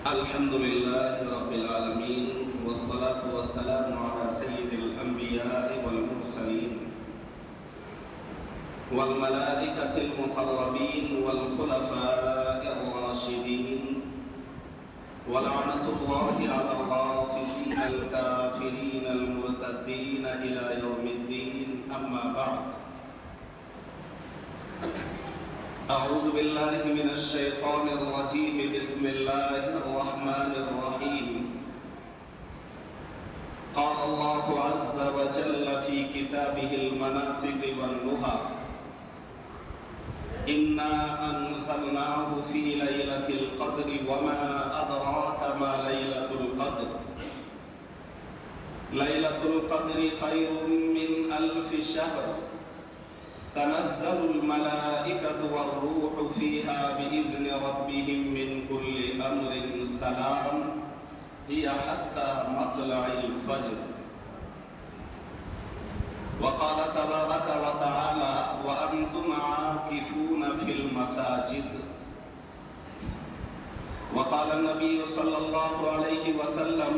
الحمد لله رب العالمين والصلاة والسلام على سيد الأنبياء والمرسلين والملائكة المقربين والخلفاء الراشدين ولعنة الله على الرافضين الكافرين المرتدين إلى يوم الدين أما بعد أعوذ بالله من الشيطان الرجيم بسم الله الرحمن الرحيم قال الله عز وجل في كتابه المناطق والنهى إنا أنزلناه في ليلة القدر وما أدراك ما ليلة القدر ليلة القدر خير من 1000 شهر تنزل الملائكة والروح فيها بإذن ربهم من كل أمر سلام هي حتى مطلع الفجر وقال تبارك وتعالى وأنتم عاكفون في المساجد وقال النبي صلى الله عليه وسلم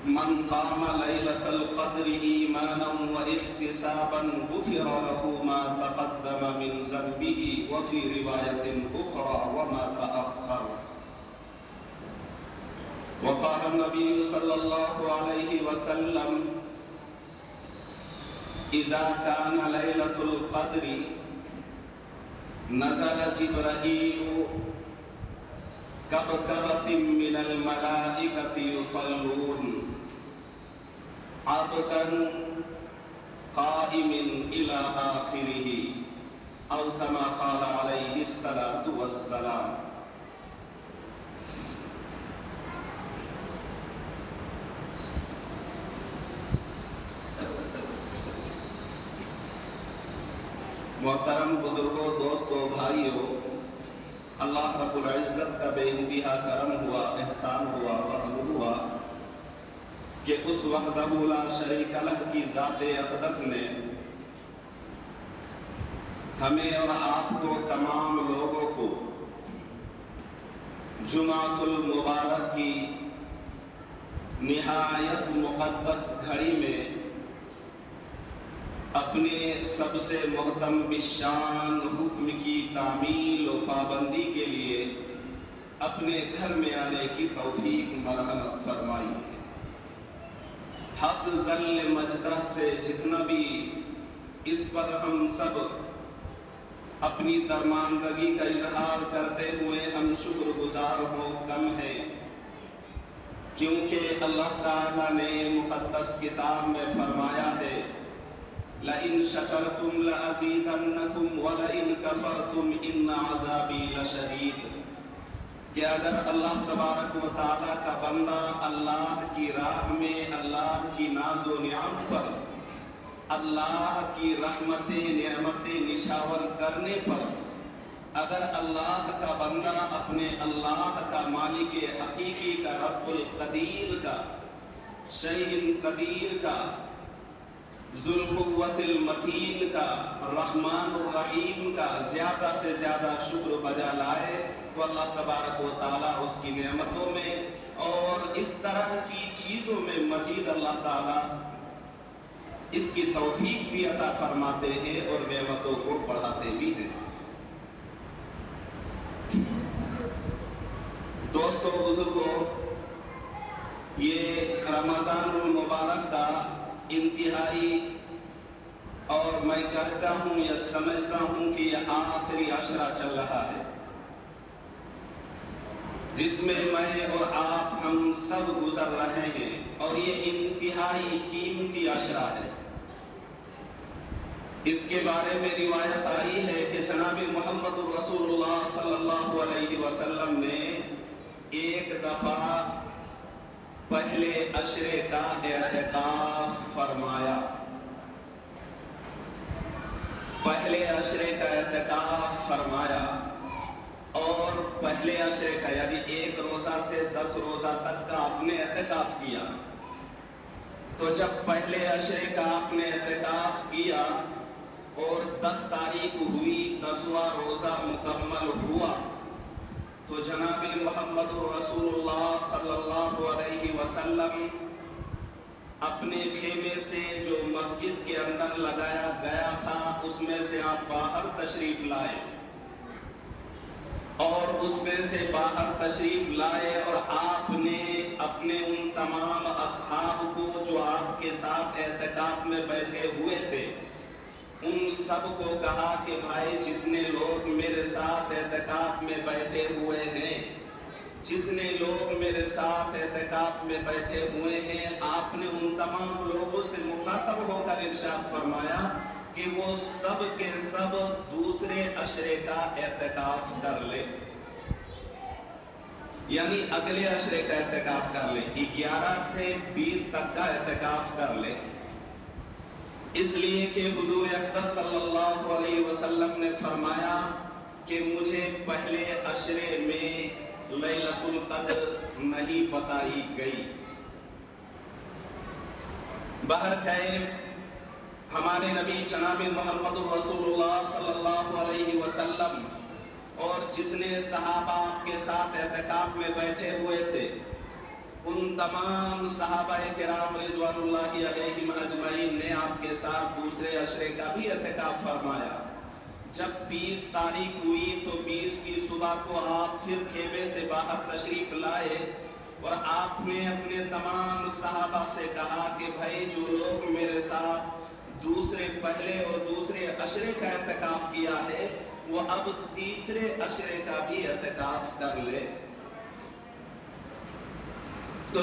من قام ليلة القدر إيمانا واحتسابا غفر له ما تقدم من ذنبه وفي رواية أخرى وما تأخر وقال النبي صلى الله عليه وسلم إذا كان ليلة القدر نزل جبرائيل كبكبة من الملائكة يصلون عبدا قائم إلى آخره أو كما قال عليه الصلاة والسلام محترم بزرگوں، دوستوں، بھائیوں، اللہ رب العزت کا بے انتہا کرم ہوا، احسان ہوا، فضل ہوا کہ اس وحدہ لا شریک لہ کی ذات اقدس نے ہمیں اور آپ کو، تمام لوگوں کو جمعۃ المبارک کی نہایت مقدس گھڑی میں اپنے سب سے محتم بالشان حکم کی تعمیل و پابندی کے لیے اپنے گھر میں آنے کی توفیق مرحمت فرمائی ہے۔ حق ذل مجدہ سے جتنا بھی اس پر ہم سب اپنی درماندگی کا اظہار کرتے ہوئے ہم شکر گزار ہوں کم ہے، کیونکہ اللہ تعالیٰ نے مقدس کتاب میں فرمایا ہے لَإِن شَكَرْتُمْ لَأَزِيدَنَّكُمْ وَلَإِن كَفَرْتُمْ إِنَّ عَذَابِي لَشَدِيدٌ کہ اگر اللہ تبارک و تعالیٰ کا بندہ اللہ کی راہ میں اللہ کی ناز و نعم پر اللہ کی رحمتیں نعمتیں نشاور کرنے پر اگر اللہ کا بندہ اپنے اللہ کا مالک حقیقی کا رب القدیر کا شیء قدیر کا ذو القوت المتین کا رحمان الرحیم کا زیادہ سے زیادہ شکر بجا لائے تو اللہ تبارک و تعالیٰ اس کی نعمتوں میں اور اس طرح کی چیزوں میں مزید اللہ تعالیٰ اس کی توفیق بھی عطا فرماتے ہیں اور نعمتوں کو بڑھاتے بھی ہیں۔ دوستوں، بزرگوں، یہ رمضان المبارک کا انتہائی اور میں کہتا ہوں یا سمجھتا ہوں کہ یہ آخری عشرہ چل رہا ہے جس میں میں اور آپ ہم سب گزر رہے ہیں، اور یہ انتہائی قیمتی عشرہ ہے۔ اس کے بارے میں روایت آئی ہے کہ جناب محمد رسول اللہ صلی اللہ علیہ وسلم نے ایک دفعہ پہلے عشرے کا اعتکاف فرمایا، پہلے عشرے کا اعتکاف فرمایا اور پہلے عشرے کا یعنی 1 روزہ سے 10 روزہ تک کا آپ نے اعتکاف کیا۔ تو جب پہلے عشرے کا آپ نے اعتکاف کیا اور 10 تاریخ ہوئی، 10واں روزہ مکمل ہوا، تو तो जनाब मोहम्मद रसूलुल्लाह सल्लल्लाहु अलैहि वसल्लम अपने खेमे से जो मस्जिद के अंदर लगाया गया था उसमें से आप बाहर तशरीफ लाए, और उसमें से बाहर तशरीफ लाए और आपने अपने उन तमाम असहाब को जो आपके साथ एहतिकाफ में बैठे हुए थे उन सब को कहा कि भाई जितने लोग मेरे साथ एहतिकाफ में बैठे हुए हैं, जितने लोग मेरे साथ एहतिकाफ में बैठे हुए हैं, आपने उन तमाम लोगों से मुखातब होकर इरशाद फरमाया कि वो सब के सब दूसरे अशरे का एहतिकाफ कर ले, यानी अगले अशरे का एहतिकाफ कर ले, 11 से 20 तक का एहतिकाफ कर ले। इसलिए कि हुजूर अक़दस सल्लल्लाहु अलैहि वसल्लम ने फरमाया कि मुझे पहले अशरे में लैलतुल क़द्र नहीं बताई गई। बहरकैफ हमारे नबी जनाब मोहम्मद रसूलुल्लाह सल्लल्लाहु अलैहि वसल्लम और जितने सहाबा के साथ एहतिकाफ में बैठे हुए थे उन तमाम सहाबाए किराम रिज़वानुल्लाहि अलैहिम अजमईन ने आपके साथ दूसरे अशरे का भी एहतिकाफ फरमाया। जब 20 तारीख हुई तो 20 की सुबह को आप फिर खेमे से बाहर तशरीफ लाए और आपने अपने तमाम सहाबा से कहा कि भाई जो लोग मेरे साथ दूसरे पहले और दूसरे अशरे का एहतिकाफ किया है वो अब तीसरे अशरे का भी एहतिकाफ कर ले। तो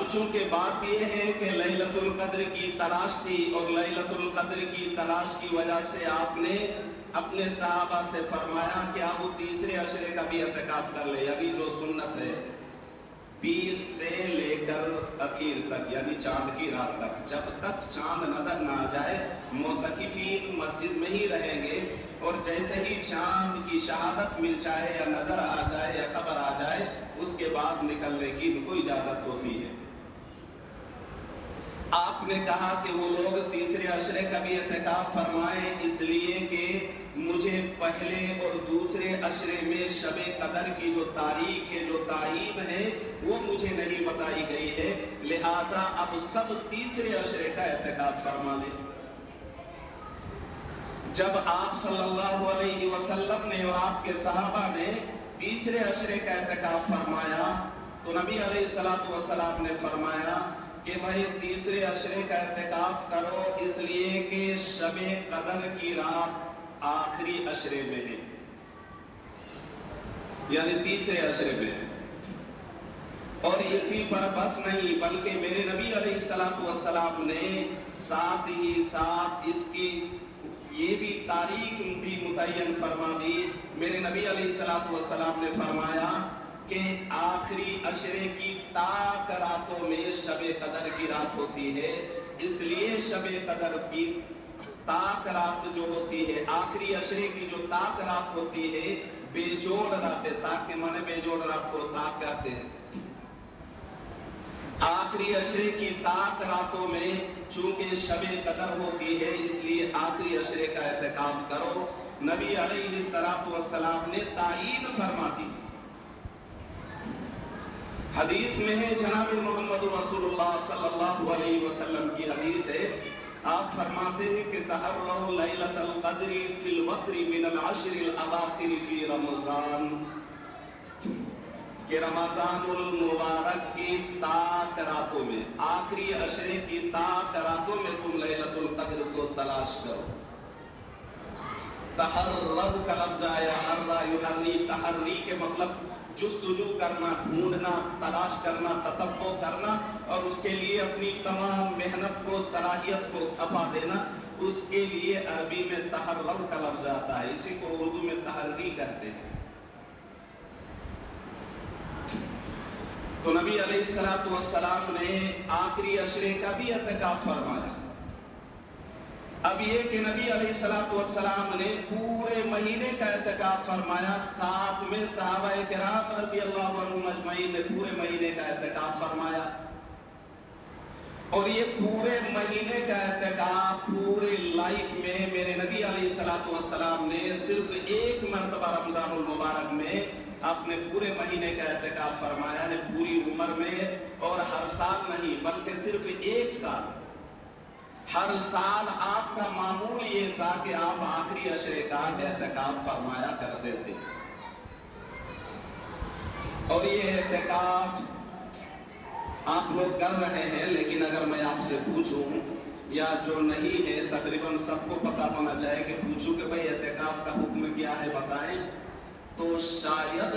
चूंकि बात यह है कि लैलतुल क़द्र की तलाश थी और लैलतुल क़द्र की तलाश की वजह से आपने अपने सहाबा से फरमाया कि आप वो तीसरे अशरे का भी एहतिकाफ कर ले, यानी जो सुन्नत है 20 से लेकर आखिर तक यानी चांद की रात तक, जब तक चांद नजर ना आ जाए मोतकिफीन मस्जिद में ही रहेंगे, और जैसे ही चांद की शहादत मिल जाए या नजर आ जाए या खबर आ जाए उसके बाद निकलने की इनको इजाजत होती है। आपने कहा कि वो लोग तीसरे अशरे का भी एहतिकाफ फरमाएं, इसलिए कि मुझे पहले और दूसरे अशरे में शबे कदर की जो तारीख है, जो तारीख है, वो मुझे नहीं बताई गई है, लिहाजा अब सब तीसरे अशरे का एहतिकाफ फरमा लें। जब आप सल्लल्लाहु अलैहि वसल्लम ने और आपके सहाबा ने तीसरे अशरे का एहतिकाफ फरमाया तो नबी अलैहिस्सलातु वस्सलाम ने फरमाया कि भाई तीसरे अशरे का एहतिकाफ करो, इसलिए कि शबे कदर की रात आखिरी अशरे में है, यानी तीसरे अशरे में। और इसी पर बस नहीं बल्कि मेरे नबी अलैहिस्सलातु वस्सलाम ने साथ ही साथ इसकी ये भी तारीख भी मुतय्यन फरमा दी। मेरे नबी अलैहिस्सलातु वस्सलाम ने फरमाया कि आखिरी अशरे की ताक रातों में शबे कदर की रात होती है, इसलिए शबे कदर की ताक रात जो होती है, आखिरी अशरे की जो ताक रात होती है, बेजोड़ रात है, ताक के माने बेजोड़ रात को ताक कहते हैं। आखिरी अशरे की ताक रातों में चूंकि शबे कदर होती है, इसलिए आखिरी अशरे का एहतिकाफ करो। नबी अलैहिस्सलातु वस्सलाम ने तायीन फरमा दी। हदीस में है, जनाब मोहम्मद रसूलुल्लाह सल्लल्लाहु अलैहि वसल्लम की हदीस है, आप फरमाते हैं कि तहर्रउ लैलतल क़द्री फिल वत्री मिनल अशरिल अवाखिर फी रमज़ान, कि रमज़ानुल मुबारक की ताक रातों में, आखिरी अशरे की ताक रातों में तुम लैलतुल क़द्र को तलाश करो। तहर्रब का लफ्ज़ आया, हर्रा युहर्री, तहर्री के मतलब जुस्तुजू करना, ढूंढना, तलाश करना, ततब्बो करना, और उसके लिए अपनी तमाम मेहनत को, सलाहियत को खपा देना, उसके लिए अरबी में तहर्रब का लफ्ज़ आता है, इसी को उर्दू में तहर्री कहते हैं। तो नबी अलैहिस्सलातु वस्सलाम ने आखिरी अशरे का भी एहतिकाफ फरमाया। अब ये कि नबी अलैहिस्सलातु वस्सलाम ने पूरे महीने का एहतिकाफ फरमाया, साथ में सहाबाए किराम रज़ियल्लाहु अन्हुम अजमईन ने पूरे महीने का एहतिकाफ फरमाया। اور یہ پورے مہینے کا اعتکاف پورے لائف میں میرے نبی علیہ السلام نے صرف ایک مرتبہ رمضان المبارک میں اپنے پورے مہینے کا اعتکاف فرمایا ہے پوری عمر میں، اور ہر سال نہیں بلکہ صرف ایک سال۔ ہر سال آپ کا معمول یہ تھا کہ آپ آخری عشرے کا اعتکاف فرمایا کرتے تھے، اور یہ اعتکاف آپ لوگ کر رہے ہیں، لیکن اگر میں آپ سے پوچھوں یا جو نہیں ہے تقریباً سب کو پتا ہونا چاہیے کہ پوچھوں کہ بھئی اعتکاف کا حکم کیا ہے بتائیں، تو شاید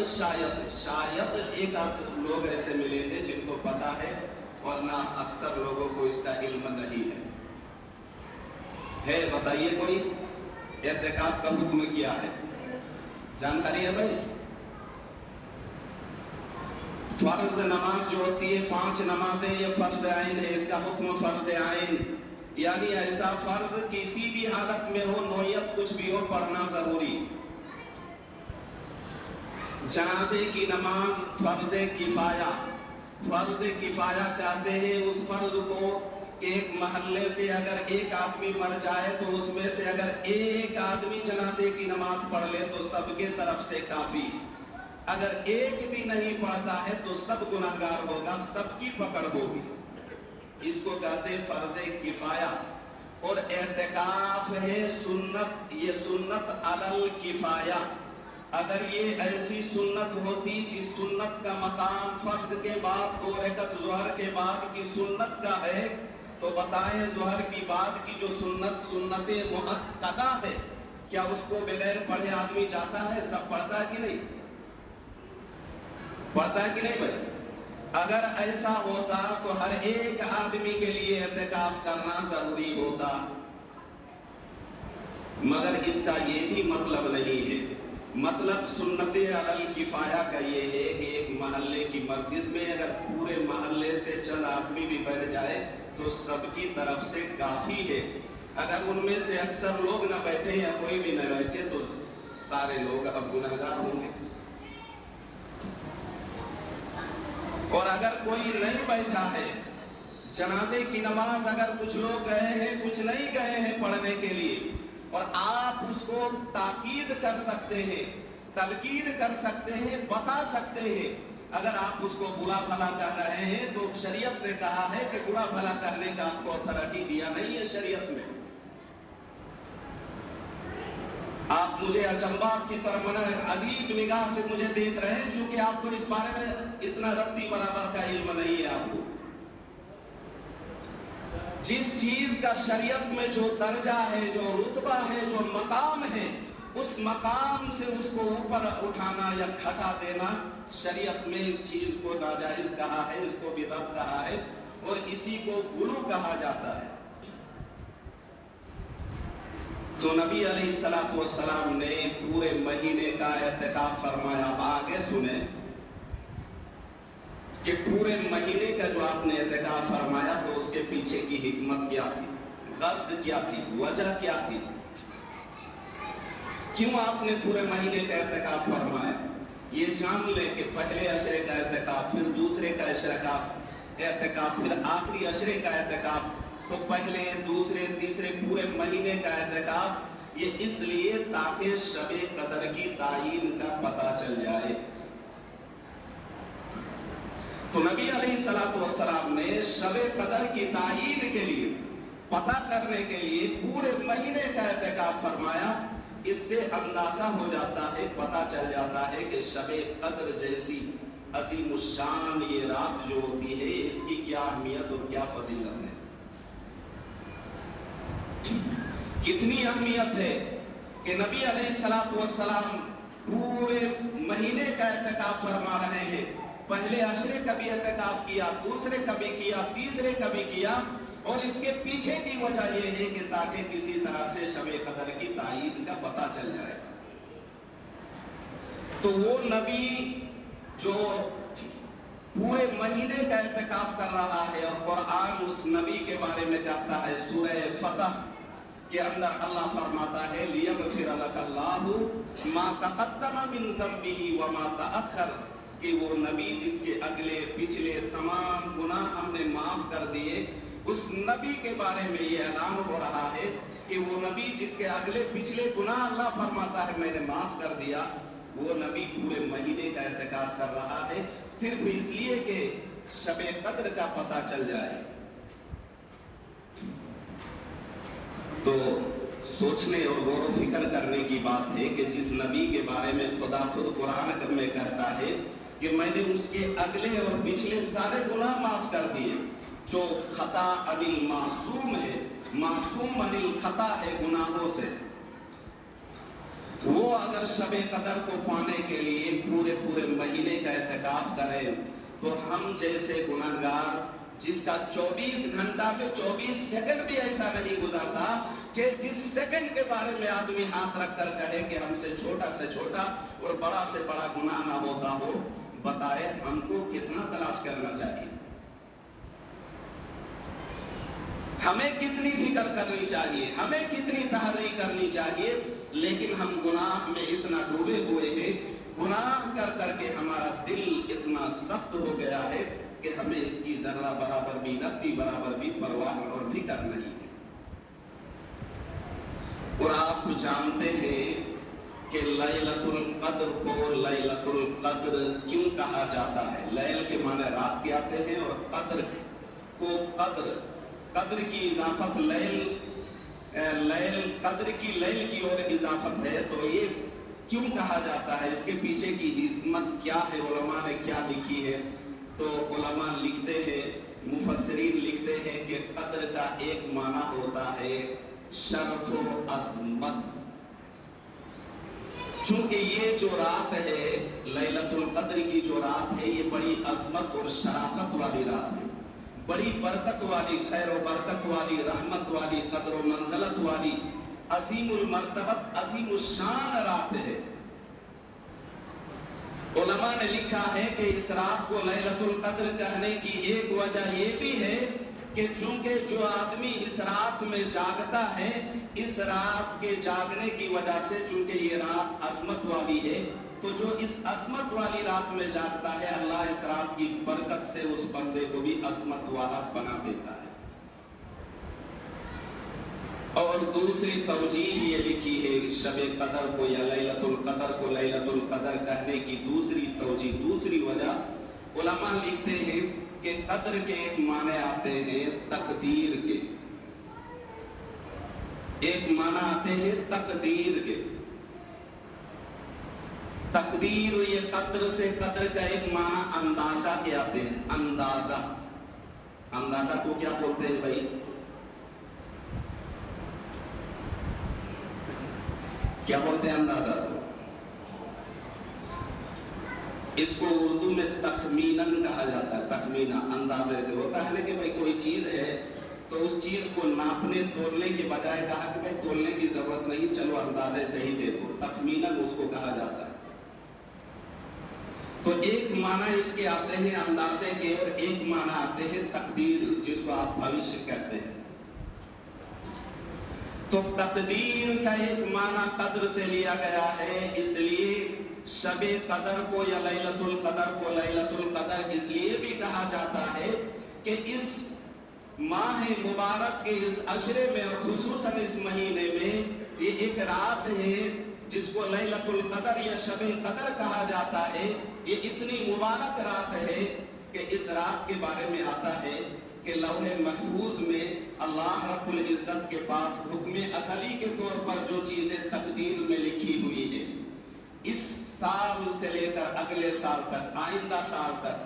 ایک آدھ لوگ ایسے ملے تھے جن کو پتا ہے، ورنہ اکثر لوگوں کو اس کا علم نہیں ہے۔ بتائیے کوئی اعتکاف کا حکم کیا ہے؟ جانکاری ہے بھائی؟ فرض نماز جو ہوتی ہے 5 نمازیں، یہ فرض عین ہے، اس کا حکم فرض عین، یعنی ایسا فرض کسی بھی حالت میں ہو، نوعیت کچھ بھی ہو، پڑھنا ضروری۔ جنازے کی نماز فرض کفایہ، فرض کفایہ کہتے ہیں اس فرض کو کہ ایک محلے سے اگر ایک آدمی مر جائے تو اس میں سے اگر ایک آدمی جنازے کی نماز پڑھ لے تو سب کے طرف سے کافی، اگر ایک بھی نہیں پڑھتا ہے تو سب گناہگار ہوگا، سب کی پکڑ ہوگی، اس کو کہتے ہیں فرض کفایہ۔ اور اعتکاف ہے سنت، یہ سنت علی الکفایہ۔ اگر یہ ایسی سنت ہوتی جس سنت کا مقام فرض کے بعد 2 رکعت ظہر کے بعد کی سنت کا ہے، تو بتائیں ظہر کی بعد کی جو سنت مؤکدہ ہے، کیا اس کو بغیر پڑھے آدمی جاتا ہے؟ سب پڑھتا ہے کہ نہیں؟ پڑھتا ہے کہ نہیں بھائی؟ اگر ایسا ہوتا تو ہر ایک آدمی کے لیے اعتکاف کرنا ضروری ہوتا، مگر اس کا یہ بھی مطلب نہیں ہے۔ مطلب سنت علی الکفایہ کا یہ ہے کہ ایک محلے کی مسجد میں اگر پورے محلے سے چند آدمی بھی بیٹھ جائے تو سب کی طرف سے کافی ہے۔ اگر ان میں سے اکثر لوگ نہ بیٹھے یا کوئی بھی نہ بیٹھے تو سارے لوگ اب گنہگار ہوں گے، اور اگر کوئی نہیں بیٹھا ہے جنازے کی نماز، اگر کچھ لوگ گئے ہیں کچھ نہیں گئے ہیں پڑھنے کے لیے، اور آپ اس کو تاکید کر سکتے ہیں، تلقین کر سکتے ہیں، بتا سکتے ہیں، اگر آپ اس کو برا بھلا کہہ رہے ہیں تو شریعت نے کہا ہے کہ برا بھلا کہنے کا آپ کو اتھارٹی دیا نہیں ہے شریعت میں۔ آپ مجھے اچنبا کی طرح عجیب نگاہ سے مجھے دیکھ رہے ہیں، چونکہ آپ کو اس بارے میں اتنا رتی برابر کا علم نہیں ہے۔ آپ کو جس چیز کا شریعت میں جو درجہ ہے، جو رتبہ ہے، جو مقام ہے، اس مقام سے اس کو اوپر اٹھانا یا گھٹا دینا، شریعت میں اس چیز کو ناجائز کہا ہے، اس کو بدعت کہا ہے، اور اسی کو غلو کہا جاتا ہے۔ تو نبی علیہ السلام نے پورے مہینے کا اعتکاف فرمایا۔ اب آگے سنیں کہ پورے مہینے کا جو آپ نے اعتکاف فرمایا تو اس کے پیچھے کی حکمت کیا تھی، غرض کیا تھی، وجہ کیا تھی، کیوں آپ نے پورے مہینے کا اعتکاف فرمایا؟ یہ جان لیں کہ پہلے عشرے کا اعتکاف، پھر دوسرے کا اعتکاف، پھر آخری عشرے کا اعتکاف، تو پہلے دوسرے تیسرے پورے مہینے کا اعتکاف یہ اس لیے تاکہ شب قدر کی تعین کا پتہ چل جائے۔ تو نبی علیہ السلام نے شب قدر کی تعین کے لیے، پتہ کرنے کے لیے پورے مہینے کا اعتکاف فرمایا۔ اس سے اندازہ ہو جاتا ہے، پتہ چل جاتا ہے کہ شب قدر جیسی عظیم الشان یہ رات جو ہوتی ہے اس کی کیا اہمیت اور کیا فضیلت ہے، کتنی اہمیت ہے کہ نبی علیہ السلام پورے مہینے کا اعتکاف فرما رہے ہیں۔ پہلے عشرے کا بھی اعتکاف کیا، دوسرے کا بھی کیا، تیسرے کا بھی کیا، اور اس کے پیچھے کی وجہ یہ ہے کہ تاکہ کسی طرح سے شب قدر کی تعین کا پتہ چل جائے۔ تو وہ نبی جو پورے مہینے کا اعتکاف کر رہا ہے، اور قرآن اس نبی کے بارے میں کہتا ہے سورہ فتح کے اندر اللہ فرماتا ہے لِيَغْفِرَ لَكَ اللَّهُ مَا تَقَدَّمَ مِن ذَنبِهِ وَمَا تَأَخَّرَ، کہ وہ نبی جس کے اگلے پچھلے تمام گناہ ہم نے معاف کر دیے، उस नबी के बारे में ये ऐलान हो रहा है कि वो नबी जिसके अगले पिछले गुनाह अल्लाह फरमाता है मैंने माफ कर दिया, वो नबी पूरे महीने का एहतिकाफ कर रहा है सिर्फ इसलिए कि शबे कद्र का पता चल जाए। तो सोचने और गौर फिक्र करने की बात है कि जिस नबी के बारे में खुदा खुद कुरान में कहता है कि मैंने उसके अगले और पिछले सारे गुनाह माफ कर दिए। जो खता अनिल मासूम है, मासूम अनिल खता है गुनाहों से, वो अगर शबे कदर को पाने के लिए पूरे पूरे महीने का एहतिकाफ करें तो हम जैसे गुनहगार जिसका 24 घंटा में 24 सेकंड भी ऐसा नहीं गुजरता कि जिस सेकंड के बारे में आदमी हाथ रख कर कहे कि हमसे छोटा से छोटा और बड़ा से बड़ा गुनाह ना होता हो, बताए हमको कितना तलाश करना चाहिए, हमें कितनी फिक्र करनी चाहिए, हमें कितनी तहरीर करनी चाहिए। लेकिन हम गुनाह में इतना डूबे हुए हैं, गुनाह कर करके हमारा दिल इतना सख्त हो गया है कि हमें इसकी जरा बराबर भी रत्ती बराबर भी परवाह और फिक्र नहीं है। और आप जानते हैं कि लैलतुल कद्र को लैलतुल कद्र क्यों कहा जाता है? लैल के माने रात के आते हैं और कद्र को कद्र की इजाफत लैल कद्र की लैल की ओर इजाफत है। तो ये क्यों कहा जाता है, इसके पीछे की हिकमत क्या है, उलमा ने क्या लिखी है? तो उलमा लिखते हैं, मुफस्सिरीन लिखते हैं कि कद्र का एक माना होता है शरफ व अज़मत। चूंकि ये जो रात है लैलतुल कद्र की जो रात है ये बड़ी अज़मत और शराफत वाली रात है, बड़ी बरकत वाली, खैर व बरकत वाली, रहमत वाली, कद्र व मंज़लत वाली, अज़ीमुल मर्तबत अज़ीमुल शान रात है। उलमा ने लिखा है कि इस रात को लैलतुल कद्र कहने की एक वजह ये भी है कि चूंकि जो आदमी इस रात में जागता है, इस रात के जागने की वजह से चूंकि ये रात अज़मत वाली है, तो जो इस अज़मत वाली रात में जागता है अल्लाह इस रात की बरकत से उस बंदे को भी अज़मत वाला बना देता है। और दूसरी तवजीह ये लिखी है शबे कदर को या लैलतुल कदर को लैलतुल कदर कहने की दूसरी तवजीह, दूसरी वजह उलमा लिखते हैं कि कद्र के एक माने आते हैं तकदीर के, एक माना आते हैं तकदीर के। तकदीर ये कद्र से कद्र का एक माना अंदाजा के आते हैं, अंदाजा। अंदाजा को क्या बोलते हैं भाई? क्या बोलते हैं अंदाजा को? इसको उर्दू में तखमीनन कहा जाता है। तखमीना अंदाजे से होता है ना कि भाई कोई चीज है तो उस चीज को नापने तोलने के बजाय कहा कि भाई तोलने की जरूरत नहीं, चलो अंदाजे से ही देखो, तखमीनन उसको कहा जाता है। तो एक माना इसके आते हैं अंदाजे के और एक माना आते हैं तकदीर, जिसको आप भविष्य कहते हैं। तो तकदीर का एक माना कद्र से लिया गया है, इसलिए शबे कदर को या लैलतुल कदर को लैलतुल कदर इसलिए भी कहा जाता है कि इस माह मुबारक के इस अशरे में और खुसूसन इस महीने में ये एक रात है जिसको लैलतुल कदर या शबे कदर कहा जाता है। ये इतनी मुबारक रात है कि इस रात के बारे में आता है कि लौहे महफूज में अल्लाह रब्बुल इज्जत के पास हुक्म अज़ली के तौर पर जो चीजें तकदीर में लिखी हुई है, इस साल से लेकर अगले साल तक, आइंदा साल तक,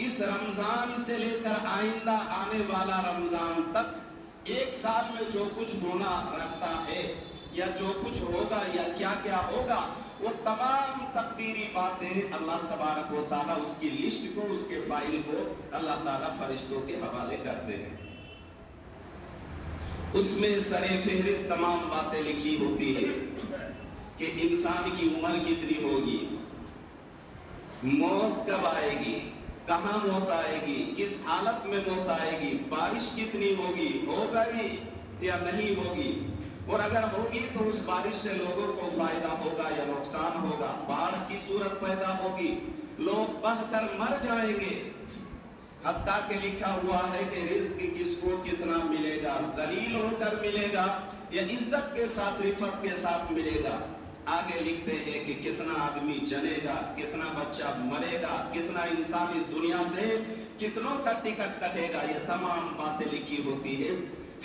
इस रमजान से लेकर आइंदा आने वाला रमजान तक, एक साल में जो कुछ होना रहता है या जो कुछ होगा या क्या क्या होगा, वो तमाम तकदीरी बातें अल्लाह तबारक व तआला उसकी लिस्ट को, उसके फाइल को अल्लाह ताला फरिश्तों के हवाले करते हैं। उसमें सरे फहरिस्त तमाम बातें लिखी होती है कि इंसान की उम्र कितनी होगी, मौत कब आएगी, कहाँ मौत आएगी, किस हालत में मौत आएगी, बारिश कितनी होगी, होगा या नहीं होगी, और अगर होगी तो उस बारिश से लोगों को फायदा होगा या नुकसान होगा, बाढ़ की सूरत पैदा होगी, लोग बह कर मर जाएंगे, حتیٰ کہ لکھا ہوا ہے کہ رزق کس کو کتنا ملے گا، ذلیل ہو کر ملے گا یا عزت کے ساتھ رفعت کے ساتھ ملے گا۔ آگے لکھتے ہیں کہ کتنا آدمی جنے گا، کتنا بچہ مرے گا، کتنا انسان اس دنیا سے کتنوں کا ٹکٹ کٹے گا، یہ تمام باتیں لکھی ہوتی ہے۔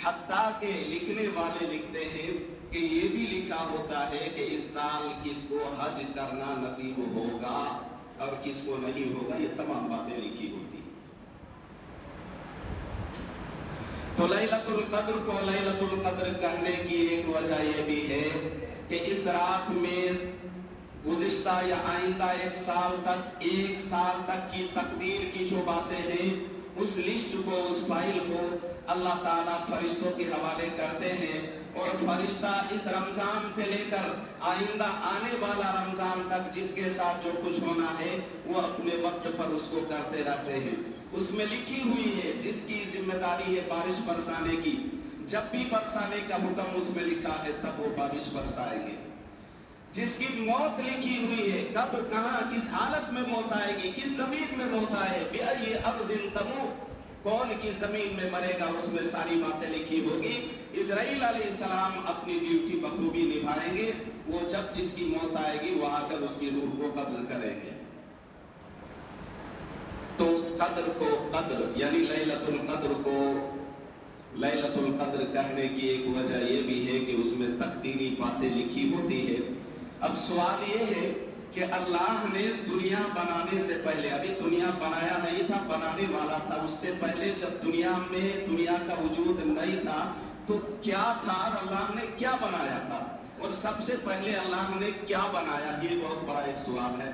حتیٰ کہ لکھنے والے لکھتے ہیں کہ یہ بھی لکھا ہوتا ہے کہ اس سال کس کو حج کرنا نصیب ہوگا اور کس کو نہیں ہوگا، یہ تمام باتیں لکھی ہوتی ہیں۔ تو لیلۃ القدر کو لیلۃ القدر کہنے کی ایک وجہ یہ بھی ہے کہ اس رات میں گزشتہ یا آئندہ ایک سال تک کی تقدیر کی جو باتیں ہیں اس لسٹ کو، اس فائل کو اللہ تعالیٰ فرشتوں کے حوالے کرتے ہیں، اور فرشتہ اس رمضان سے لے کر آئندہ آنے والا رمضان تک جس کے ساتھ جو کچھ ہونا ہے وہ اپنے وقت پر اس کو کرتے رہتے ہیں۔ اس میں لکھی ہوئی ہے جس کی ذمہ داری ہے بارش برسانے کی، جب بھی برسانے کا حکم اس میں لکھا ہے تب وہ بارش برسائیں گے۔ جس کی موت لکھی ہوئی ہے، کب کہاں کس حالت میں موت آئے گی، کس زمین میں موت آئے، بِأَيِّ أَرْضٍ تَمُوتُ، کون کس زمین میں مرے گا، اس میں ساری باتیں لکھی ہوگی۔ اسرائیل علیہ السلام اپنی ڈیوٹی بخوبی نبھائیں گے، وہ جب جس کی موت آئے گی وہ آ کر اس کی روح کو قبض کریں گے۔ تو قدر کو قدر یعنی لیلۃ القدر کو لیلۃ القدر کہنے کی ایک وجہ یہ بھی ہے کہ اس میں تقدیری باتیں لکھی ہوتی ہے۔ اب سوال یہ ہے کہ اللہ نے دنیا بنانے سے پہلے، ابھی دنیا بنایا نہیں تھا، بنانے والا تھا، اس سے پہلے جب دنیا کا وجود نہیں تھا تو کیا تھا اور اللہ نے کیا بنایا تھا، اور سب سے پہلے اللہ نے کیا بنایا، یہ بہت بڑا ایک سوال ہے۔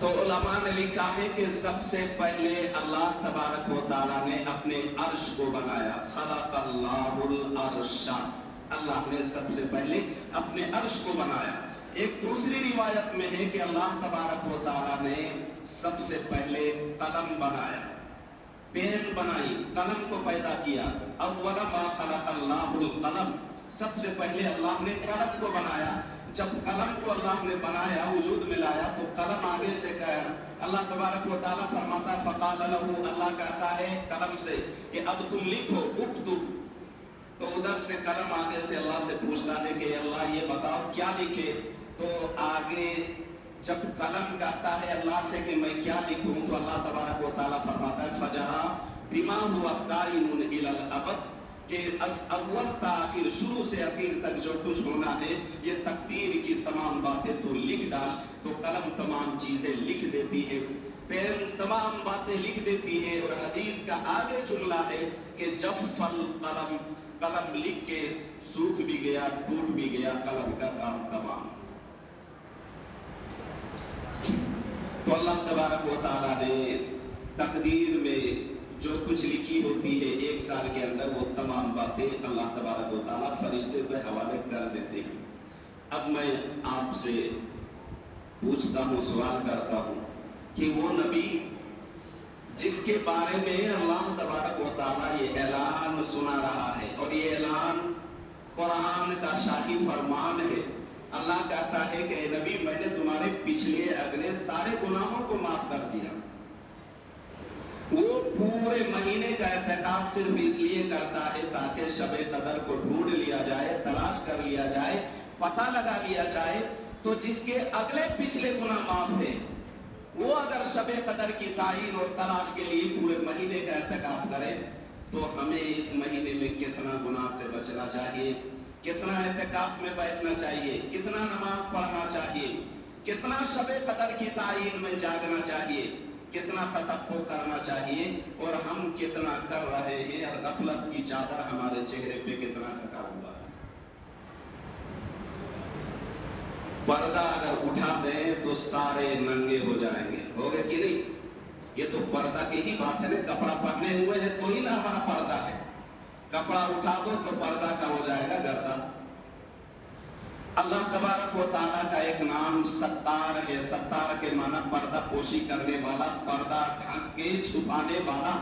تو علماء نے لکھا ہے کہ سب سے پہلے اللہ تبارک و تعالیٰ نے اپنے عرش کو بنایا، خلق اللہ العرش، اللہ نے سب سے پہلے اپنے عرش کو بنایا۔ ایک دوسری روایت میں ہے کہ اللہ تبارک و تعالیٰ نے سب سے پہلے قلم بنایا، پین بنائی، قلم کو پیدا کیا۔ اول ما خلق اللہ القلم، سب سے پہلے اللہ نے قلم کو بنایا۔ جب قلم کو اللہ نے بنایا، وجود میں لایا، تو قلم آگے سے اللہ تبارک و تعالیٰ فرماتا ہے فقال له، اللہ کہتا ہے قلم سے کہ اب تم لکھو، اکتب۔ تو ادھر سے قلم آگے سے اللہ سے پوچھتا ہے کہ اللہ یہ بتاؤ کیا لکھے، تو آگے جب قلم کہتا ہے اللہ سے کہ میں کیا لکھوں، تو اللہ تبارک و تعالیٰ فرماتا ہے فجرا بما هو قائم الى الابد، کہ از اول تا آخر، شروع سے آخر تک جو کچھ ہونا ہے یہ تقدیر کی تمام باتیں تو لکھ ڈال۔ تو قلم تمام چیزیں لکھ دیتی ہے، پین تمام باتیں لکھ دیتی ہے، اور حدیث کا آگے جملہ ہے کہ جف القلم، قلم لکھ کے سوکھ بھی گیا، ٹوٹ بھی گیا، قلم کا کام تمام۔ تو اللہ تبارک و تعالیٰ نے تقدیر میں جو کچھ لکھی ہوتی ہے ایک سال کے اندر، وہ تمام باتیں اللہ تبارک و تعالیٰ فرشتے کے حوالے کر دیتے ہیں۔ اب میں آپ سے پوچھتا ہوں، سوال کرتا ہوں کہ وہ نبی جس کے بارے میں اللہ تبارک و تعالیٰ یہ اعلان سنا رہا ہے، اور یہ اعلان قرآن کا شاہی فرمان ہے، اللہ کہتا ہے کہ اے نبی میں نے تمہارے پچھلے اگلے سارے گناہوں کو معاف کر دیا۔ وہ پورے مہینے کا اعتکاف صرف اس لیے کرتا ہے تاکہ شب قدر کو ڈھونڈ لیا جائے، تلاش کر لیا جائے، پتہ لگا لیا جائے۔ تو جس کے اگلے پچھلے گناہ معاف تھے، وہ اگر شب قدر کی تعین اور تلاش کے لیے پورے مہینے کا اعتکاف کرے، تو ہمیں اس مہینے میں کتنا گناہ سے بچنا چاہیے، کتنا اعتکاف میں بیٹھنا چاہیے، کتنا نماز پڑھنا چاہیے، کتنا شب قدر کی تعین میں جاگنا چاہیے، کتنا تتبع کرنا چاہیے، اور ہم کتنا کر رہے ہیں، اور غفلت کی چادر ہمارے چہرے پہ کتنا ڈھکا ہوا ہے۔ پردہ اگر اٹھا دیں تو سارے ننگے ہو جائیں گے، ہوگے کہ نہیں؟ یہ تو پردہ کی ہی بات ہے نا، کپڑا پہنے ہوئے ہیں تو ہی نا ہمارا پردہ ہے، کپڑا اٹھا دو تو پردہ کا ہو جائے گا گردہ۔ اللہ تبارک و تعالیٰ کا ایک نام ستار ہے، ستار کے معنی پردہ پوشی کرنے والا، پردہ ڈھک کے چھپانے والا۔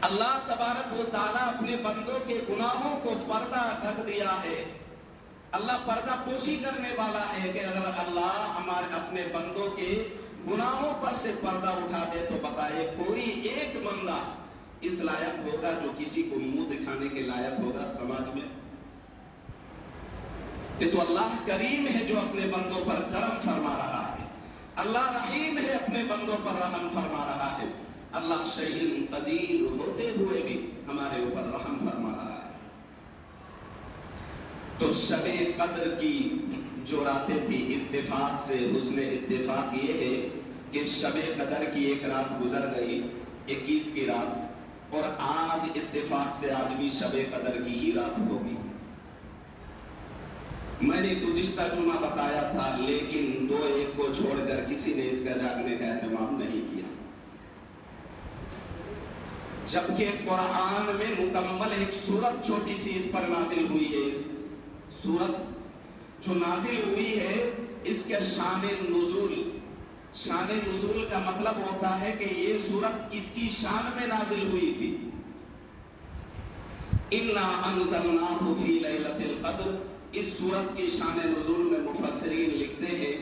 اللہ تبارک و تعالیٰ اپنے بندوں کے گناہوں کو پردہ ڈھک دیا ہے، اللہ پردہ پوشی کرنے والا ہے کہ اگر اللہ ہمارے اپنے بندوں کے गुनाहों पर से पर्दा उठा दे तो बताइए कोई एक बंदा इस लायक होगा जो किसी को मुंह दिखाने के लायक होगा समाज में? ये तो अल्लाह करीम है जो अपने बंदों पर करम फरमा रहा है। अल्लाह रहीम है, अपने बंदों पर रहम फरमा रहा है। अल्लाह शहीन कदीर होते हुए भी हमारे ऊपर रहम फरमा रहा है। तो शबे कद्र की जो रातें थी, इत्तेफाक से हुस्ने इत्तेफाक ये है कि शबे कद्र की एक रात गुजर गई, 21 की रात, और आज इत्तेफाक से आज भी शबे कद्र की ही रात होगी। मैंने गुज़िश्ता जुमा बताया था, लेकिन 2-1 को छोड़कर किसी ने इसका जागने का एहतमाम नहीं किया, जबकि कुरान में मुकम्मल एक सूरत छोटी सी इस पर नाजिल हुई है। इस सूरत जो नाजिल हुई है इसके शाने नुज़ूल का मतलब होता है कि ये सूरत किसकी शान में नाजिल हुई थी। इन्ना अंज़लनाहु फी लैलतिल क़द्र, इस सूरत की शान नुज़ूल में मुफस्सिरीन लिखते हैं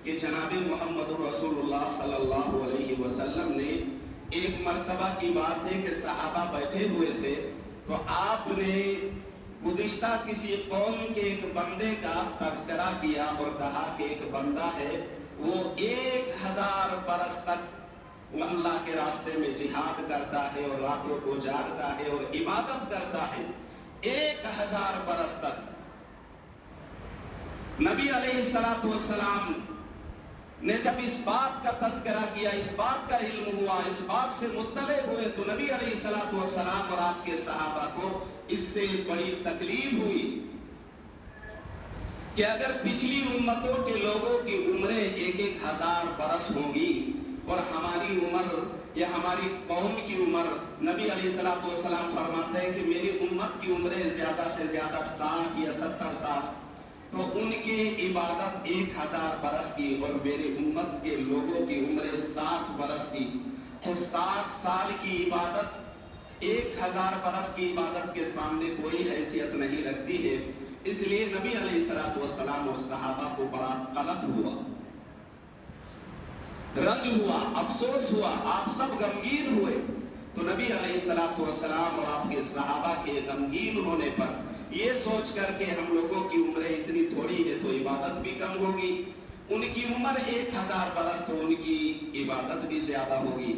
कि जनाब मोहम्मद रसूलुल्लाह सल्लल्लाहु अलैहि वसल्लम ने एक मर्तबा की बात है कि सहाबा बैठे हुए थे, तो आपने गुज़िश्ता किसी कौम के एक बंदे का तज़किरा किया और कहा कि एक बंदा है वो 1000 बरस तक वो अल्लाह के रास्ते में जिहाद करता है और रातों को जागता है और इबादत करता है 1000 बरस तक। नबी अलैहिस्सलातु वस्सलाम ने जब इस बात का तज़किरा किया, इस बात का इल्म हुआ, इस बात से मुत्तले हुए, तो नबी अलैहिस्सलातु वस्सलाम और आपके सहाबा को इससे बड़ी तकलीफ हुई कि अगर पिछली उम्मतों के लोगों की उम्रें 1000 बरस होंगी और हमारी उम्र या हमारी कौम की उम्र, नबी अलैहिस्सलातु वस्सलाम फरमाते हैं कि मेरी उम्मत की उम्रें ज्यादा से ज्यादा 60 या 70 साल, तो उनकी इबादत 1000 बरस की और मेरी उम्मत के लोगों की उम्रें 60 बरस की, तो 60 साल की इबादत 1000 बरस की इबादत के सामने कोई हैसियत नहीं रखती है। इसलिए नबी अलैहिस्सलातु वस्सलाम और सहाबा को बड़ा कलक हुआ, रंज हुआ, अफसोस हुआ, आप सब गमगीन हुए। तो नबी अलैहिस्सलातु वस्सलाम और आपके सहाबा के गमगीन होने पर ये सोच करके हम लोगों की उम्र इतनी थोड़ी है तो इबादत भी कम होगी, उनकी उम्र 1000 बरस तो उनकी इबादत भी ज्यादा होगी।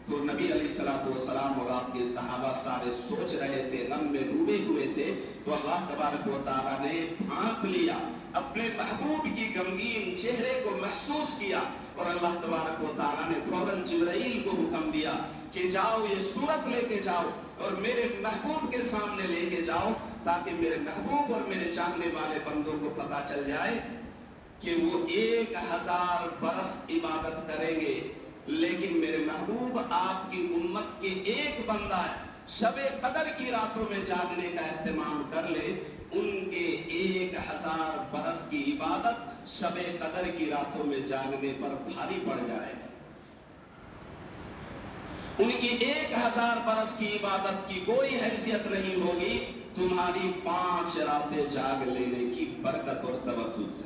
तो नबी अलैहिस्सलातु वस्सलाम और आपके सहाबा सारे सोच रहे थे, गम में डूबे हुए थे, तो अल्लाह तबारक व तआला ने भांप लिया, अपने महबूब की गमगीन चेहरे को महसूस किया और अल्लाह तबारक व तआला ने फौरन जिब्राइल को हुक्म दिया कि जाओ ये सूरत लेके जाओ और मेरे महबूब के सामने लेके जाओ, ताकि मेरे महबूब और मेरे चाहने वाले बंदों को पता चल जाए कि वो 1000 बरस इबादत करेंगे, लेकिन मेरे महबूब आपकी उम्मत के एक बंदा शबे कदर की रातों में जागने का एहतमाम कर ले, उनके 1000 बरस की इबादत शबे कदर की रातों में जागने पर भारी पड़ जाएगा। उनकी 1000 बरस की इबादत की कोई हैसियत नहीं होगी तुम्हारी 5 रातें जाग लेने की बरकत और तवस्सुल से।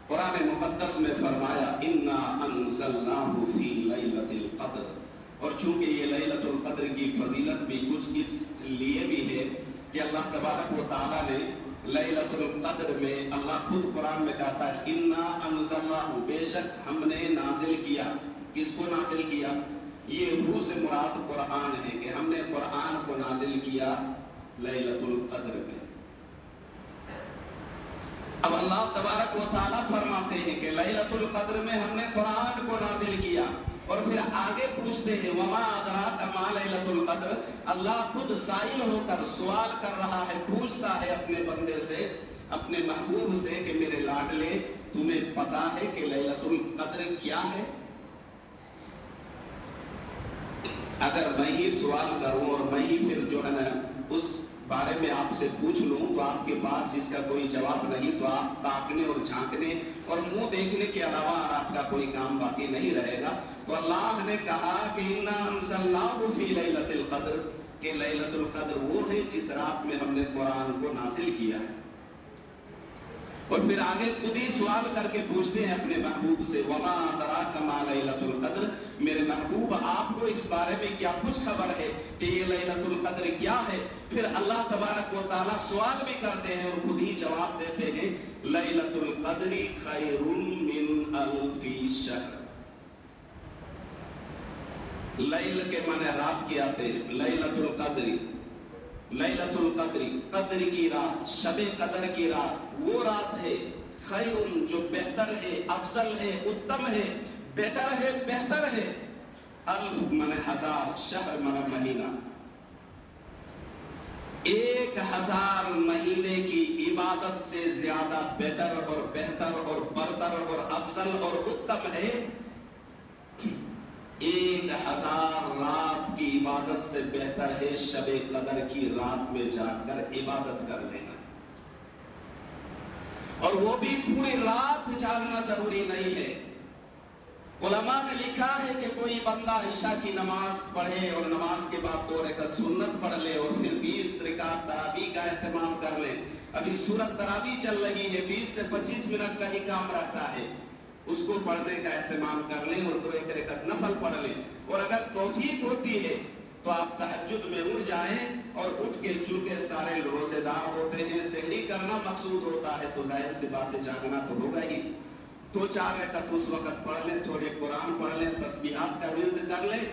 कुरान मुक़द्दस में फरमाया इन्ना अंज़लनाहु फी लैलतिल क़द्र, और चूंकि ये लैलतुल क़द्र की फजीलत भी कुछ इसलिए भी है कि अल्लाह तबारक व तआला ने लैलतुल क़द्र में, अल्लाह खुद कुरान में कहता है इन्ना अंज़लनाहु, बेशक हमने नाजिल किया। किसको नाजिल किया? ये रूह से मुराद कुरान है कि हमने कुरान को नाजिल किया लैलतुल क़द्र में। अब अल्लाह तबारक व तआला फरमाते हैं कि लैलतुल क़द्र में हमने कुरान को नाजिल किया, और फिर आगे पूछते हैं वमा अदराका मा लैलतुल क़द्र। अल्लाह खुद साइल होकर सवाल कर रहा है, पूछता है अपने बंदे से, अपने महबूब से कि मेरे लाडले तुम्हें पता है कि लैलतुल क़द्र क्या है? अगर मैं ही सवाल करूं और मैं ही फिर जो है ना उस बारे में आपसे पूछ लूं, तो आपके पास जिसका कोई जवाब नहीं, तो आप ताकने और झांकने और मुंह देखने के अलावा और आपका कोई काम बाकी नहीं रहेगा। तो अल्लाह ने कहा कि इन्ना अंज़लनाहु फी लैलतिल क़द्र, कि लैलतुल क़द्र वो है जिस रात में हमने कुरान को नाजिल किया है। اور پھر آگے خود ہی سوال کر کے پوچھتے ہیں اپنے محبوب سے وما ادراک ما لیلۃ القدر، میرے محبوب آپ کو اس بارے میں کیا کچھ خبر ہے کہ یہ لیلۃ القدر کیا ہے؟ پھر اللہ تبارک و تعالیٰ سوال بھی کرتے ہیں اور خود ہی جواب دیتے ہیں لیلۃ القدر خیر من الف شہر۔ لیل کے معنی رات کے آتے ہیں، لیلۃ القدر، لیلۃ القدر قدر کی رات، شب قدر کی رات وہ رات ہے خیر جو بہتر ہے، افضل ہے، اتم ہے، بیٹر ہے، بہتر ہے، الف من ہزار، شہر من مہینہ، 1000 مہینے کی عبادت سے زیادہ بیٹر اور بہتر اور برتر اور افضل اور اتم ہے 1000 رات کی عبادت سے بہتر ہے شب قدر کی رات میں جا کر عبادت کر لینا، اور وہ بھی پوری رات جاگنا ضروری نہیں ہے۔ علماء نے لکھا ہے کہ کوئی بندہ عشاء کی نماز پڑھے اور نماز کے بعد 2 رکعت سنت پڑھ لے اور پھر 20 رکعت تراویح کا اہتمام کر لے، ابھی سورت تراویح چل رہی ہے، 20 سے 25 منٹ کا ہی کام رہتا ہے، اس کو پڑھنے کا اہتمام کر لیں اور 2 رکعت نفل پڑھ لیں، اور اگر توفیق ہوتی ہے تو آپ تہجد میں اٹھ جائیں اور اٹھ کے چونکہ سارے روزے دار ہوتے ہیں سحری کرنا مقصود ہوتا ہے تو ظاہر سی بات ہے جاگنا تو ہوگا ہی، تو 4 رکعت اس وقت پڑھ لیں، تھوڑے قرآن پڑھ لیں، تسبیحات کا ورد کر لیں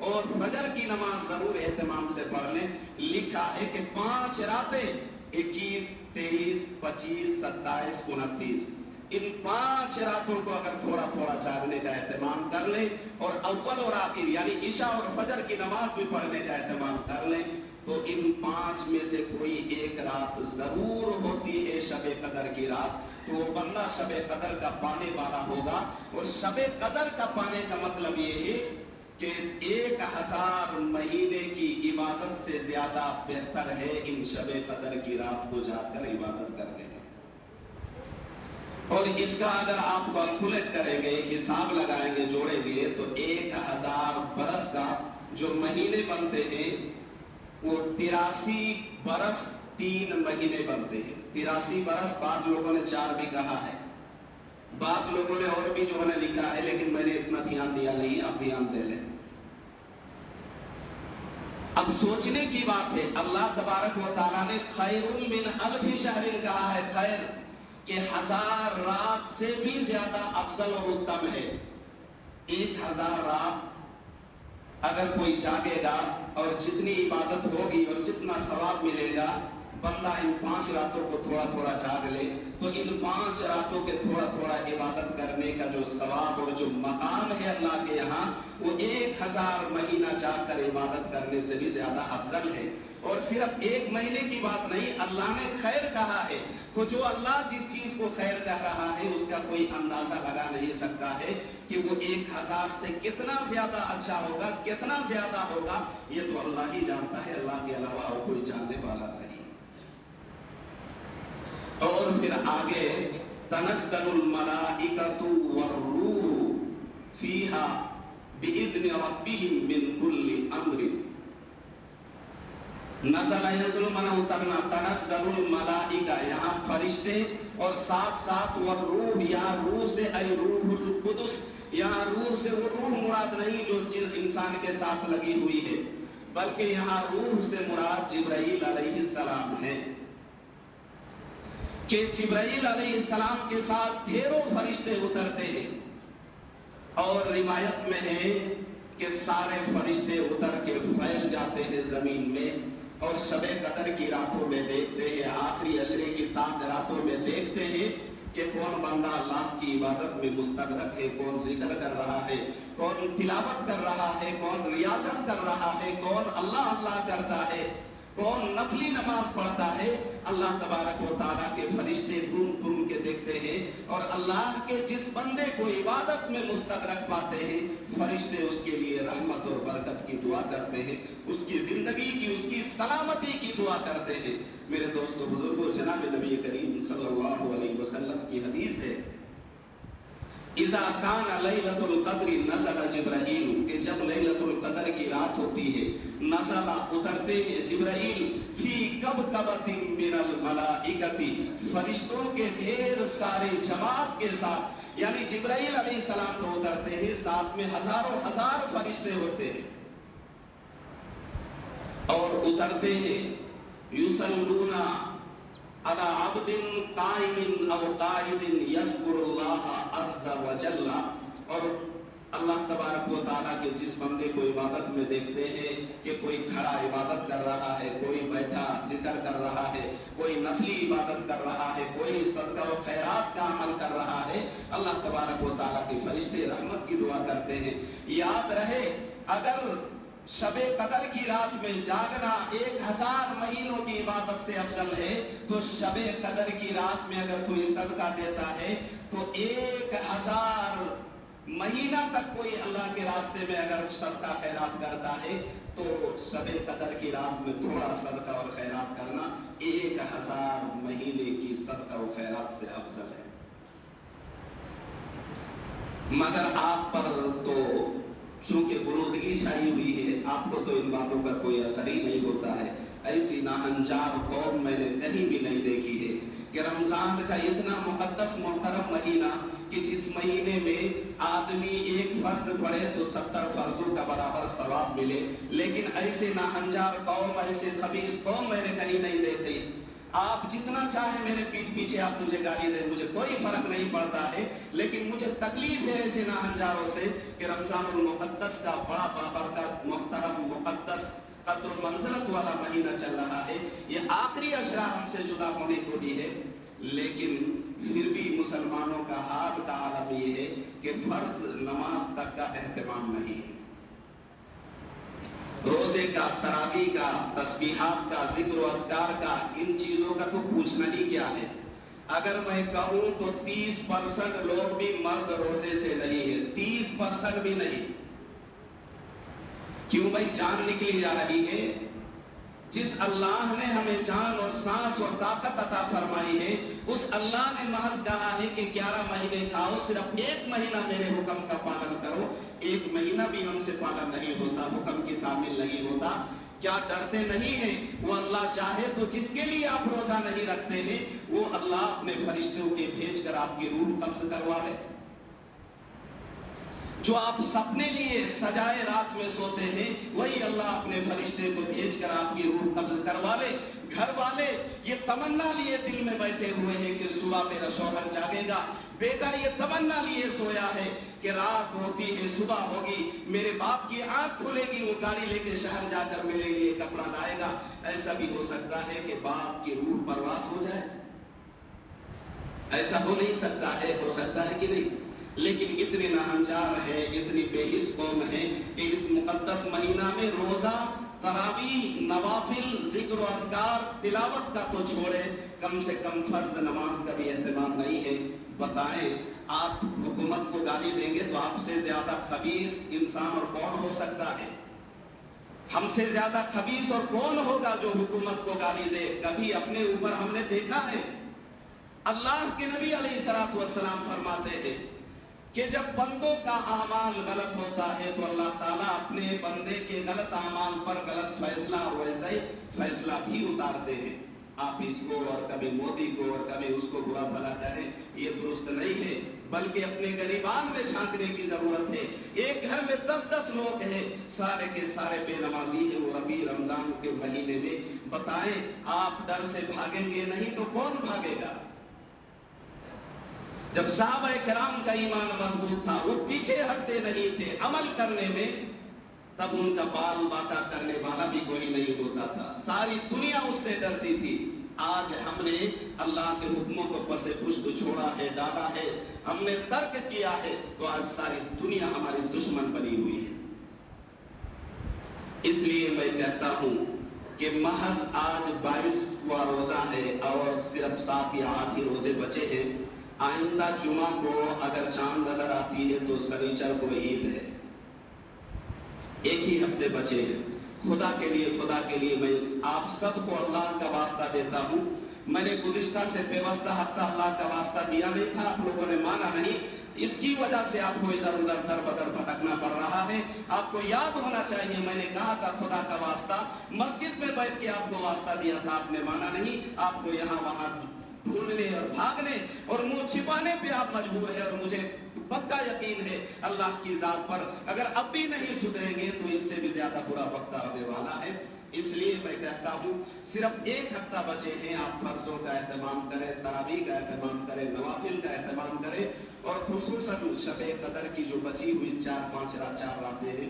اور فجر کی نماز ضرور اہتمام سے پڑھ لیں۔ لکھا ہے کہ 5 راتیں 21 23 25 27 29 ان 5 راتوں کو اگر تھوڑا تھوڑا جاگنے کا اہتمام کر لیں اور اول اور آخر یعنی عشاء اور فجر کی نماز بھی پڑھنے کا اہتمام کر لیں تو ان 5 میں سے کوئی ایک رات ضرور ہوتی ہے شب قدر کی رات، تو وہ بندہ شب قدر کا پانے والا ہوگا، اور شب قدر کا پانے کا مطلب یہ ہے کہ 1000 مہینے کی عبادت سے زیادہ بہتر ہے ان شب قدر کی رات کو جا کر عبادت کرنے میں۔ اور اس کا اگر آپ کیلکولیٹ کریں گے، حساب لگائیں گے، جوڑیں گے تو 1000 برس کا جو مہینے بنتے ہیں وہ 83 برس 3 مہینے بنتے ہیں۔ 83 برس، بعض لوگوں نے 4 بھی کہا ہے، بعض لوگوں نے اور بھی جو ہے لکھا ہے، لیکن میں نے اتنا دھیان دیا نہیں، آپ دھیان دے لیں۔ اب سوچنے کی بات ہے، اللہ تبارک و تعالیٰ نے خیر من الف شہر کہا ہے، خیر کہ 1000 رات سے بھی زیادہ افضل اور اتم ہے۔ 1000 رات اگر کوئی جاگے گا اور جتنی عبادت ہوگی اور جتنا ثواب ملے گا، بندہ ان 5 راتوں کو تھوڑا تھوڑا جاگ لے تو ان 5 راتوں کے تھوڑا تھوڑا عبادت کرنے کا جو ثواب اور جو مقام ہے اللہ کے یہاں وہ 1000 مہینہ جاگ کر عبادت کرنے سے بھی زیادہ افضل ہے۔ اور صرف 1 مہینے کی بات نہیں، اللہ نے خیر کہا ہے، تو جو اللہ جس چیز کو خیر کہہ رہا ہے اس کا کوئی اندازہ لگا نہیں سکتا ہے کہ وہ 1000 سے کتنا زیادہ اچھا ہوگا، کتنا زیادہ ہوگا، یہ تو اللہ ہی جانتا ہے، اللہ کے علاوہ اور کوئی جاننے والا نہیں۔ اور پھر آگے تنزل الملائکۃ والروح فیہا بإذن ربہم من کل امر، نزل ینزل من اترنا، تنزل الملائکہ یہاں فرشتے اور ساتھ ساتھ والروح، یہاں روح سے ای روح القدس، یہاں روح سے وہ روح مراد نہیں جو انسان کے ساتھ لگی ہوئی ہے، بلکہ یہاں روح سے مراد جبرائیل علیہ السلام ہے، کہ جبرائیل علیہ السلام کے ساتھ ڈھیروں فرشتے اترتے ہیں، اور روایت میں ہے کہ سارے فرشتے اتر کے پھیل جاتے ہیں زمین میں، اور شب قدر کی راتوں میں دیکھتے ہیں، آخری عشرے کی تاک راتوں میں دیکھتے ہیں کہ کون بندہ اللہ کی عبادت میں مستغرق ہے، کون ذکر کر رہا ہے، کون تلاوت کر رہا ہے، کون ریاضت کر رہا ہے، کون اللہ اللہ کرتا ہے، کون نفلی نماز پڑھتا ہے۔ اللہ تبارک و تعالیٰ کے فرشتے گھوم گھوم کے دیکھتے ہیں، اور اللہ کے جس بندے کو عبادت میں مستغرق پاتے ہیں فرشتے اس کے لیے رحمت اور برکت کی دعا کرتے ہیں، اس کی زندگی کی، اس کی سلامتی کی دعا کرتے ہیں۔ میرے دوستو بزرگوں، جناب نبی کریم صلی اللہ علیہ وسلم کی حدیث ہے इज़ा काना लैलतुल क़द्र नज़ल जिब्राइल, कि जब लैलतुल क़द्र की रात होती है, नज़ला उतरते हैं जिब्राइल, फी कबकबतिन मिनल मलाइकति, फरिश्तों के ढेर सारे जमात के साथ, यानी जिब्राइल अलैहिस्सलाम तो उतरते हैं, साथ में हजारों हजार फरिश्ते होते हैं और उतरते हैं। युसल्लूना अला अब्दिन काइमिन अव काइदिन यज़कुरुल्लाह अज़्ज़ा व जल्ला, और अल्लाह तबारक व तआला के जिस बंदे को इबादत में देखते हैं कि कोई खड़ा इबादत कर रहा है, कोई बैठा जिक्र कर रहा है, कोई नफली इबादत कर रहा है, कोई सदका व खैरात का अमल कर रहा है, अल्लाह तबारक व तआला के फरिश्ते रहमत की दुआ करते हैं। याद रहे, अगर शबे कदर की रात में जागना 1000 महीनों की इबादत से अफजल है, तो शबे कदर की रात में अगर कोई सदका देता है तो 1000 महीना तक कोई अल्लाह के रास्ते में अगर सदका खैरात करता है, तो शबे कदर की रात में थोड़ा सदका और खैरात करना 1000 महीने की सदका और खैरात से अफजल है। मगर आप पर तो चूंकि बुरूदगी छाई हुई है, आपको तो इन बातों का कोई असर ही नहीं होता है। ऐसी नाहंजार कौम मैंने कहीं भी नहीं देखी है कि रमजान का इतना मुकद्दस मोहतरम महीना कि जिस महीने में आदमी एक फर्ज पढ़े तो 70 फर्जों का बराबर सवाब मिले, लेकिन ऐसे नाहंजार कौम, ऐसे खबीस कौम मैंने कहीं नहीं देखी। आप जितना चाहे मेरे पीठ पीछे आप मुझे गाली दें, मुझे कोई फर्क नहीं पड़ता है, लेकिन मुझे तकलीफ है ऐसे नाहंजारों से कि रमजानुल मुक़द्दस का बड़ा बाबरकत मोहतरम मुक़द्दस कद्र मंज़लत वाला महीना चल रहा है, ये आखिरी अशरा हमसे जुदा होने को भी है, लेकिन फिर भी मुसलमानों का हाल का आलम ये है कि फर्ज नमाज तक का एहतमाम नहीं है। रोजे का, तरावी का, तस्बीहात का, जिक्र व अज़कार का, इन चीजों का तो पूछना ही क्या है। अगर मैं कहूं तो 30% लोग भी मर्द रोजे से नहीं है, 30% भी नहीं। क्यों भाई? जान निकली जा रही है। जिस अल्लाह ने हमें जान और सांस और ताकत अता फरमाई है, उस अल्लाह ने महज कहा है कि 11 महीने खाओ, सिर्फ 1 महीना मेरे हुक्म का पालन करो। 1 महीना भी हमसे पालन नहीं होता, हुक्म की तामील नहीं होता। क्या डरते नहीं हैं? वो अल्लाह चाहे तो जिसके लिए आप रोजा नहीं रखते हैं, वो अल्लाह अपने फरिश्तों के भेज कर आपकी रूह कब्ज करवा ले। जो आप सपने लिए सजाए रात में सोते हैं, वही अल्लाह अपने फरिश्ते को भेज कर आपकी रूह कब्ज करवा ले। घर वाले ये तमन्ना लिए दिल में बैठे हुए हैं कि सुबह मेरा शौहर जागेगा, बेटा ये तमन्ना लिए सोया है कि रात होती है सुबह होगी, मेरे बाप की आंख खुलेगी, वो गाड़ी लेके शहर जाकर मेरे लिए कपड़ा लाएगा। ऐसा भी हो सकता है कि बाप की रूह परवास हो जाए, ऐसा हो नहीं सकता है, हो सकता है कि नहीं? लेकिन इतने नाहंजार हैं, इतनी बेहिस कौम है कि इस मुकद्दस महीना में रोजा, तरावी, नवाफिल, जिक्र व अज़कार, तिलावत का तो छोड़े, कम से कम फर्ज नमाज का भी एहतमाम नहीं है। बताएं, आप हुकूमत को गाली देंगे तो आपसे ज्यादा खबीस इंसान और कौन हो सकता है? हमसे ज्यादा खबीस और कौन होगा जो हुकूमत को गाली दे? कभी अपने ऊपर हमने देखा है? अल्लाह के नबी अलैहिस्सलातु वस्सलाम फरमाते हैं कि जब बंदों का आमाल गलत होता है तो अल्लाह ताला अपने बंदे के गलत आमाल पर गलत फैसला और वैसा ही फैसला भी उतारते हैं। आप इसको और कभी मोदी को और कभी उसको बुरा भला कहें, ये दुरुस्त नहीं है, बल्कि अपने गरीबान में झांकने की जरूरत है। एक घर में 10-10 लोग हैं, सारे के सारे बेनमाजी हैं, वो रबी रमजान के महीने में। बताएं, आप डर से भागेंगे नहीं तो कौन भागेगा? जब सहाबा किराम का ईमान मजबूत था, वो पीछे हटते नहीं थे अमल करने में, तब उनका बाल बाका करने वाला भी कोई नहीं होता था, सारी दुनिया उससे डरती थी। आज हमने अल्लाह के हुक्मों को पसे पुश्त छोड़ा है, डाला है, हमने तर्क किया है, तो आज सारी दुनिया हमारी दुश्मन बनी हुई है। इसलिए मैं कहता हूं कि महज आज 22वां रोजा है और सिर्फ 7 या 8 ही रोजे बचे हैं। आइंदा जुमा को अगर चांद नजर आती है तो शनिचर को ईद है, एक ही हफ्ते बचे हैं। खुदा के लिए मैं आप सबको अल्लाह का वास्ता देता हूँ। मैंने गुज़िश्ता से बेवस्ता हफ्ता अल्लाह का वास्ता दिया नहीं था, आप लोगों ने माना नहीं। اس کی وجہ سے آپ کو ادھر ادھر در بدر بھٹکنا پڑ رہا ہے. آپ کو یاد ہونا چاہیے میں نے کہا تھا خدا کا واسطہ مسجد میں بیٹھ کے آپ کو واسطہ دیا تھا, آپ نے مانا نہیں. آپ کو یہاں وہاں ڈھونڈنے اور بھاگنے اور منہ چھپانے پہ آپ مجبور ہے, اور مجھے پکا یقین ہے اللہ کی ذات پر اگر اب بھی نہیں سدھریں گے تو اس سے بھی زیادہ برا وقت آنے والا ہے. اس لیے میں کہتا ہوں صرف ایک ہفتہ بچے ہیں, آپ فرضوں کا اہتمام کریں, تراویح کا اہتمام کریں, نوافل کا اہتمام کریں, اور خصوصاً شب قدر کی جو بچی ہوئی 4 راتیں ہیں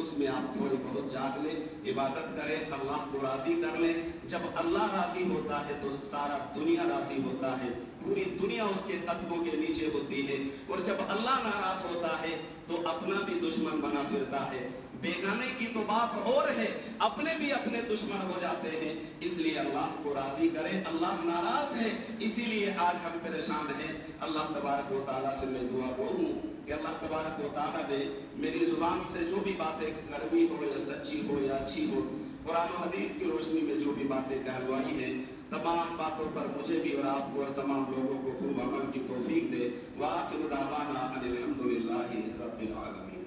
اس میں آپ تھوڑی بہت جاگ لیں, عبادت کریں, اللہ کو راضی کر لیں. جب اللہ راضی ہوتا ہے تو سارا دنیا راضی ہوتا ہے, پوری دنیا اس کے قدموں کے نیچے ہوتی ہے. اور جب اللہ ناراض ہوتا ہے تو اپنا بھی دشمن بنا پھرتا ہے. بیگانے کی تو بات اور ہے, اپنے بھی اپنے دشمن ہو جاتے ہیں. اس لیے اللہ کو راضی کریں, اللہ ناراض ہے اسی لیے آج ہم پریشان ہیں. اللہ تبارک و تعالیٰ سے میں دعا گو ہوں کہ اللہ تبارک و تعالیٰ نے میری زبان سے جو بھی باتیں کڑوی ہو یا سچی ہو یا اچھی ہو, قرآن و حدیث کی روشنی میں جو بھی باتیں کہلوائی ہیں, تمام باتوں پر مجھے بھی اور آپ کو اور تمام لوگوں کو خوب عمل کی توفیق دے. وآخر دعوانا ان الحمد للہ رب العالمین.